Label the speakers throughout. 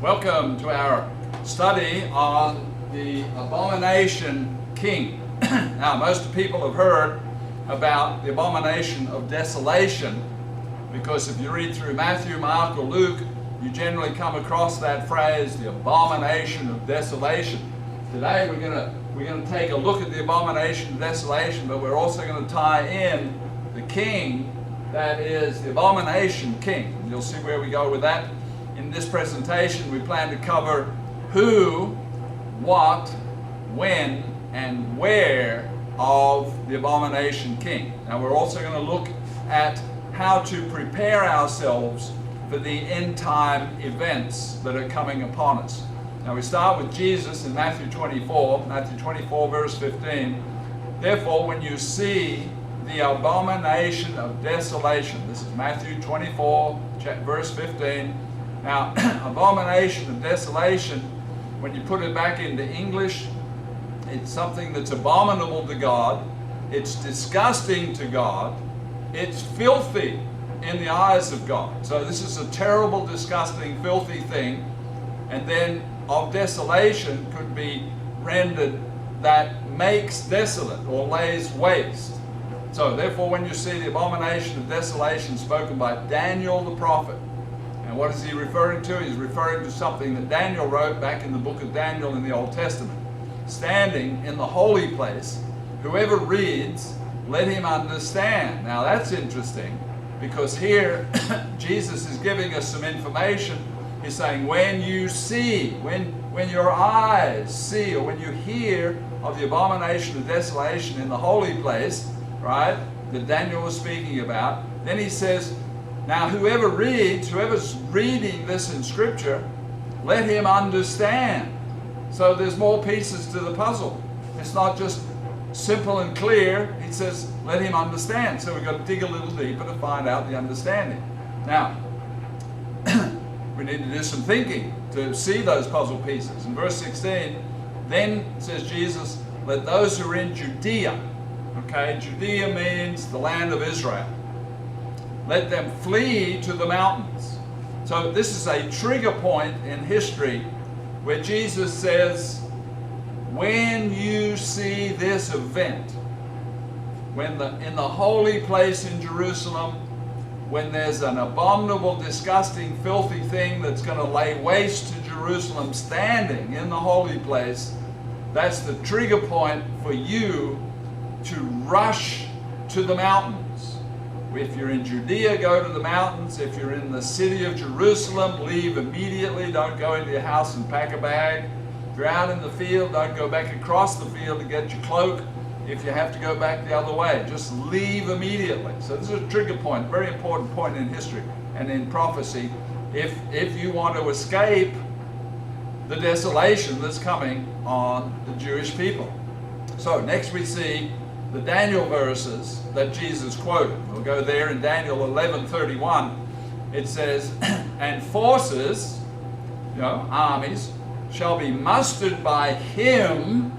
Speaker 1: Welcome to our study on the Abomination King. Now, most people have heard about the Abomination of Desolation because if you read through Matthew, Mark, or Luke, you generally come across that phrase, the Abomination of Desolation. Today we're going to take a look at the Abomination of Desolation, but we're also going to tie in the King that is the Abomination King. And you'll see where we go with that. In this presentation, we plan to cover who, what, when, and where of the Abomination King. Now, we're also going to look at how to prepare ourselves for the end time events that are coming upon us. Now, we start with Jesus in Matthew 24, verse 15. Therefore, when you see the Abomination of Desolation, this is Matthew 24, verse 15. Now, Abomination of Desolation, when you put it back into English, it's something that's abominable to God, it's disgusting to God, it's filthy in the eyes of God. So this is a terrible, disgusting, filthy thing. And then of desolation could be rendered that makes desolate or lays waste. So therefore, when you see the Abomination of Desolation spoken by Daniel the prophet, and what is he referring to? He's referring to something that Daniel wrote back in the book of Daniel in the Old Testament. Standing in the holy place, whoever reads, let him understand. Now that's interesting, because here Jesus is giving us some information. He's saying, when you see, when your eyes see, or when you hear of the Abomination of Desolation in the holy place, right, that Daniel was speaking about, then he says, now whoever's reading this in Scripture, let him understand. So there's more pieces to the puzzle. It's not just simple and clear. He says, let him understand. So we've got to dig a little deeper to find out the understanding. Now, we need to do some thinking to see those puzzle pieces. In verse 16, then, says Jesus, let those who are in Judea, okay, Judea means the land of Israel, let them flee to the mountains. So this is a trigger point in history where Jesus says, when you see this event, when in the holy place in Jerusalem, when there's an abominable, disgusting, filthy thing that's going to lay waste to Jerusalem standing in the holy place, that's the trigger point for you to rush to the mountains. If you're in Judea, go to the mountains. If you're in the city of Jerusalem, leave immediately. Don't go into your house and pack a bag. If you're out in the field, don't go back across the field to get your cloak. If you have to go back the other way, just leave immediately. So this is a trigger point, a very important point in history and in prophecy. If you want to escape the desolation that's coming on the Jewish people. So next we see the Daniel verses that Jesus quoted. We'll go there in Daniel 11:31. It says, and forces, armies, shall be mustered by him.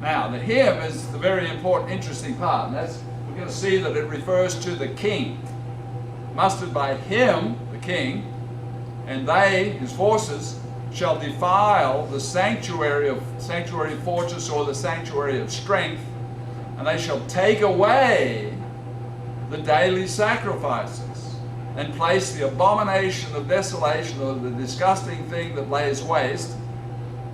Speaker 1: Now, the him is the very important, interesting part. And we're going to see that it refers to the king. Mustered by him, the king, and they, his forces, shall defile the sanctuary fortress, or the sanctuary of strength, and they shall take away the daily sacrifices and place the Abomination of Desolation, or the disgusting thing that lays waste,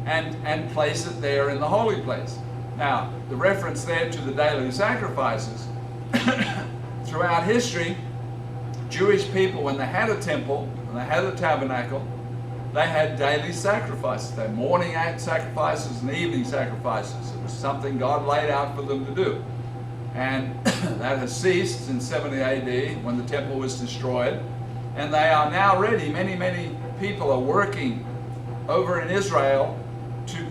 Speaker 1: and place it there in the holy place. Now, the reference there to the daily sacrifices, throughout history, Jewish people, when they had a temple, when they had a tabernacle, they had daily sacrifices. They had morning sacrifices and evening sacrifices. It was something God laid out for them to do. And that has ceased in 70 AD when the temple was destroyed. And they are now ready. Many, many people are working over in Israel to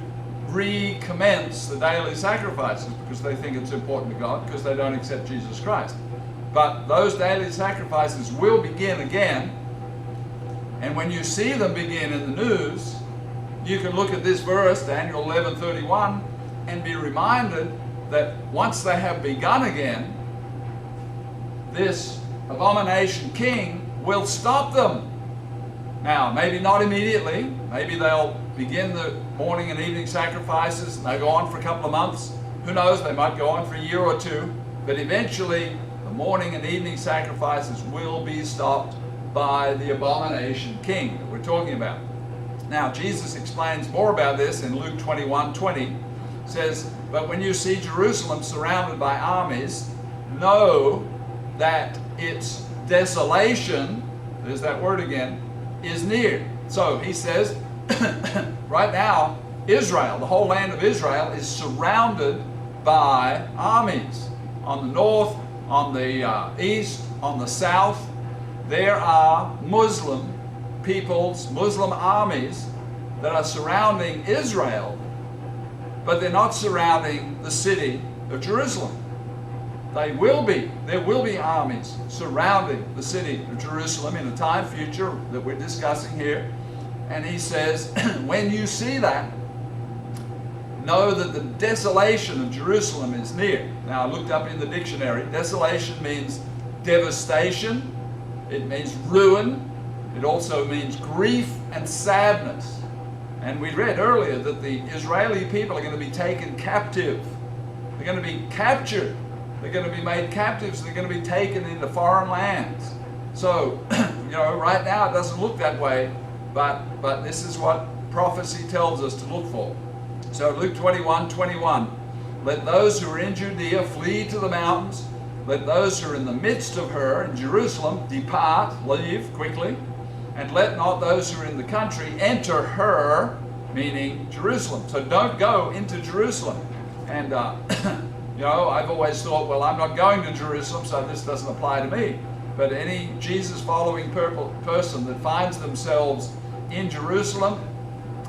Speaker 1: recommence the daily sacrifices because they think it's important to God, because they don't accept Jesus Christ. But those daily sacrifices will begin again. And when you see them begin in the news, you can look at this verse, Daniel 11:31, and be reminded that once they have begun again, this Abomination King will stop them. Now, maybe not immediately. Maybe they'll begin the morning and evening sacrifices and they'll go on for a couple of months. Who knows, they might go on for a year or two. But eventually, the morning and evening sacrifices will be stopped by the Abomination King that we're talking about. Now, Jesus explains more about this in Luke 21:20. Says, but when you see Jerusalem surrounded by armies, know that its desolation, there's that word again, is near. So he says, right now, Israel, the whole land of Israel, is surrounded by armies. On the north, on the east, on the south, there are Muslim peoples, Muslim armies that are surrounding Israel, but they're not surrounding the city of Jerusalem. There will be armies surrounding the city of Jerusalem in a time future that we're discussing here. And he says, when you see that, know that the desolation of Jerusalem is near. Now, I looked up in the dictionary. Desolation means devastation. It means ruin. It also means grief and sadness. And we read earlier that the Israeli people are going to be taken captive. They're going to be captured. They're going to be made captives. They're going to be taken into foreign lands. So, right now it doesn't look that way, but this is what prophecy tells us to look for. So Luke 21:21, let those who are in Judea flee to the mountains. Let those who are in the midst of her in Jerusalem depart, leave quickly. And let not those who are in the country enter her, meaning Jerusalem. So don't go into Jerusalem. And I've always thought, well, I'm not going to Jerusalem, so this doesn't apply to me. But any Jesus-following person that finds themselves in Jerusalem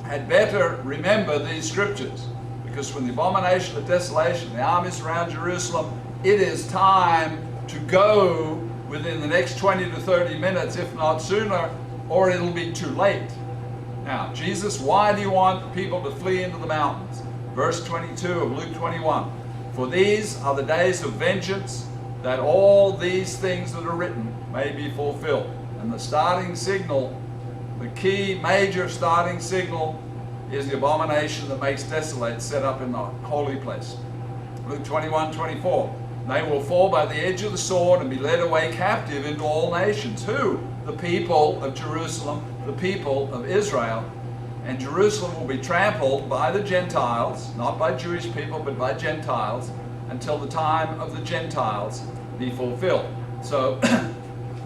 Speaker 1: had better remember these scriptures. Because when the abomination of desolation, the armies around Jerusalem, it is time to go within the next 20 to 30 minutes, if not sooner, or it'll be too late. Now, Jesus, why do you want people to flee into the mountains? Verse 22 of Luke 21. For these are the days of vengeance, that all these things that are written may be fulfilled. And the starting signal, the key major starting signal, is the abomination that makes desolate set up in the holy place. Luke 21:24. They will fall by the edge of the sword and be led away captive into all nations. Who? The people of Jerusalem, the people of Israel. And Jerusalem will be trampled by the Gentiles, not by Jewish people, but by Gentiles, until the time of the Gentiles be fulfilled. So,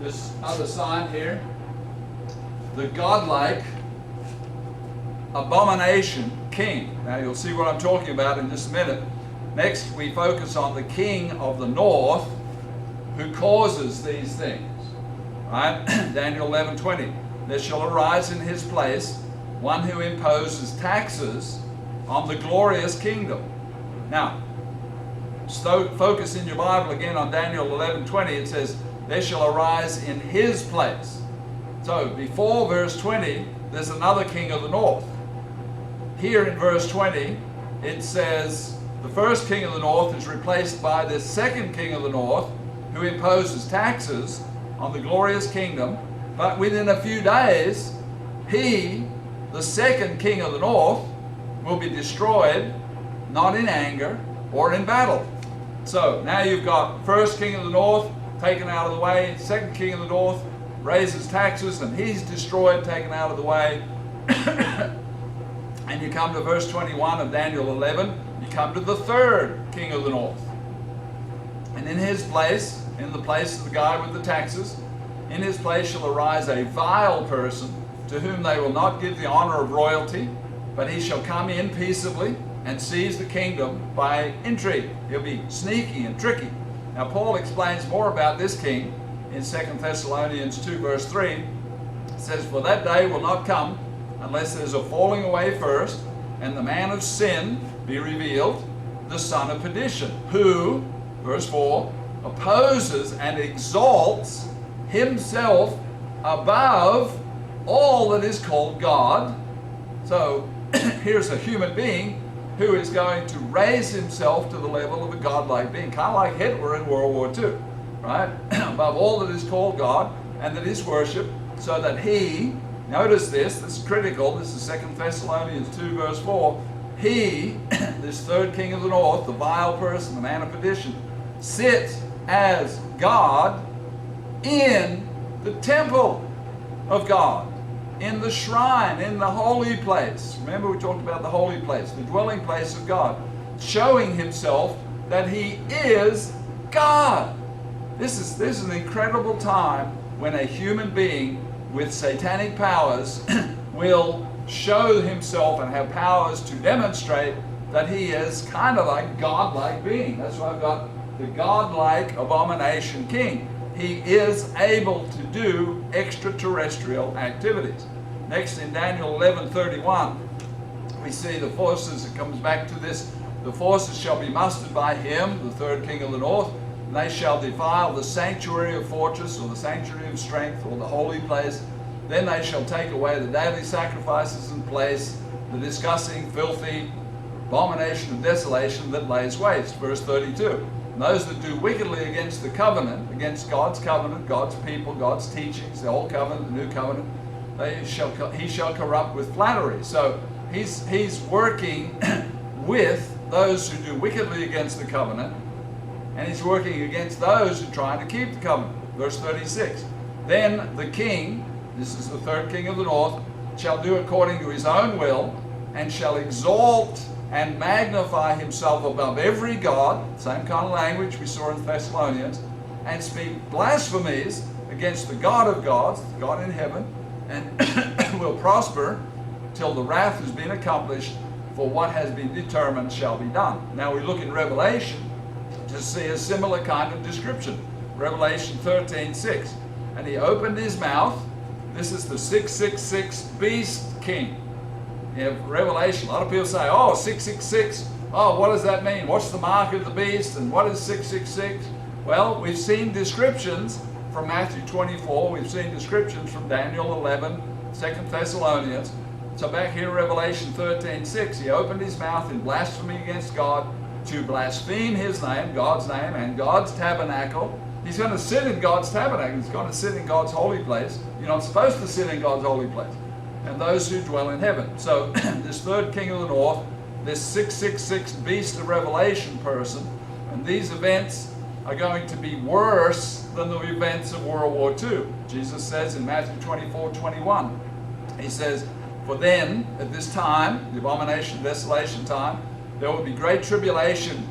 Speaker 1: this other sign here, the godlike Abomination King. Now, you'll see what I'm talking about in just a minute. Next, we focus on the king of the north who causes these things. Right? Daniel 11:20. There shall arise in his place one who imposes taxes on the glorious kingdom. Now, focus in your Bible again on Daniel 11:20. It says, there shall arise in his place. So, before verse 20, there's another king of the north. Here in verse 20, it says, the first king of the north is replaced by the second king of the north who imposes taxes on the glorious kingdom. But within a few days, he, the second king of the north, will be destroyed, not in anger or in battle. So now you've got first king of the north taken out of the way, second king of the north raises taxes and he's destroyed, taken out of the way. And you come to verse 21 of Daniel 11, you come to the third king of the north. And in his place, in the place of the guy with the taxes, in his place shall arise a vile person to whom they will not give the honor of royalty, but he shall come in peaceably and seize the kingdom by intrigue. He'll be sneaky and tricky. Now Paul explains more about this king in 2 Thessalonians 2 verse 3. It says, for that day will not come unless there's a falling away first, and the man of sin be revealed, the son of perdition, who, verse 4, opposes and exalts himself above all that is called God. So here's a human being who is going to raise himself to the level of a godlike being, kind of like Hitler in World War II, right? Above all that is called God and that is worshipped, so that he Notice this is critical. This is 2 Thessalonians 2 verse 4. He, this third king of the north, the vile person, the man of perdition, sits as God in the temple of God, in the shrine, in the holy place. Remember we talked about the holy place, the dwelling place of God, showing himself that he is God. This is an incredible time when a human being with satanic powers will show himself and have powers to demonstrate that he is kind of like God-like being. That's why I've got the God-like Abomination King. He is able to do extraterrestrial activities. Next, in Daniel 11:31, we see the forces. It comes back to this. The forces shall be mustered by him, the third king of the north, and they shall defile the sanctuary of fortress, or the sanctuary of strength, or the holy place. Then they shall take away the daily sacrifices in place, the disgusting, filthy abomination of desolation that lays waste. Verse 32. And those that do wickedly against the covenant, against God's covenant, God's people, God's teachings, the old covenant, the new covenant, he shall corrupt with flattery. So he's working with those who do wickedly against the covenant, and he's working against those who try to keep the covenant. Verse 36. Then the king, this is the third king of the north, shall do according to his own will, and shall exalt and magnify himself above every god, same kind of language we saw in Thessalonians, and speak blasphemies against the God of gods, God in heaven, and will prosper till the wrath has been accomplished, for what has been determined shall be done. Now we look in Revelation to see a similar kind of description. Revelation 13:6. And he opened his mouth. This is the 666 beast king. In Revelation, a lot of people say, oh, 666, oh, what does that mean? What's the mark of the beast, and what is 666? Well, we've seen descriptions from Matthew 24, we've seen descriptions from Daniel 11, 2 Thessalonians. So back here in Revelation 13:6, he opened his mouth in blasphemy against God, to blaspheme his name, God's name, and God's tabernacle. He's going to sit in God's tabernacle. He's going to sit in God's holy place. You're not supposed to sit in God's holy place. And those who dwell in heaven. So this third king of the north, this 666 beast of Revelation person, and these events are going to be worse than the events of World War II. Jesus says in Matthew 24:21, he says, for then, at this time, the abomination, desolation time, there will be great tribulation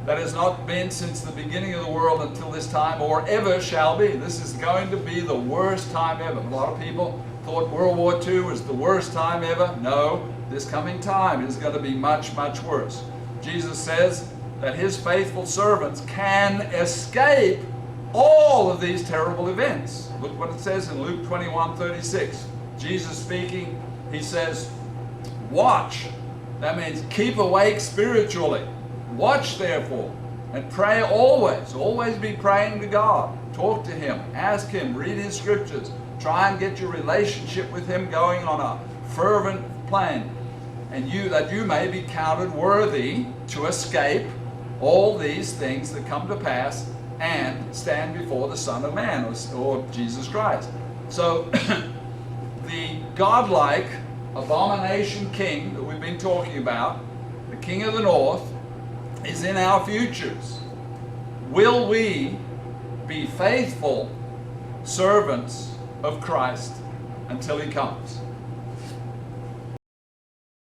Speaker 1: that has not been since the beginning of the world until this time, or ever shall be. This is going to be the worst time ever. A lot of people thought World War II was the worst time ever. No, this coming time is going to be much, much worse. Jesus says that his faithful servants can escape all of these terrible events. Look what it says in Luke 21:36. Jesus speaking, he says, watch. That means keep awake spiritually. Watch therefore, and pray always. Always be praying to God. Talk to him. Ask him. Read his scriptures. Try and get your relationship with him going on a fervent plane. And that you may be counted worthy to escape all these things that come to pass and stand before the Son of Man, or Jesus Christ. So the godlike Abomination King that we've been talking about, the King of the North, is in our futures. Will we be faithful servants of Christ until he comes?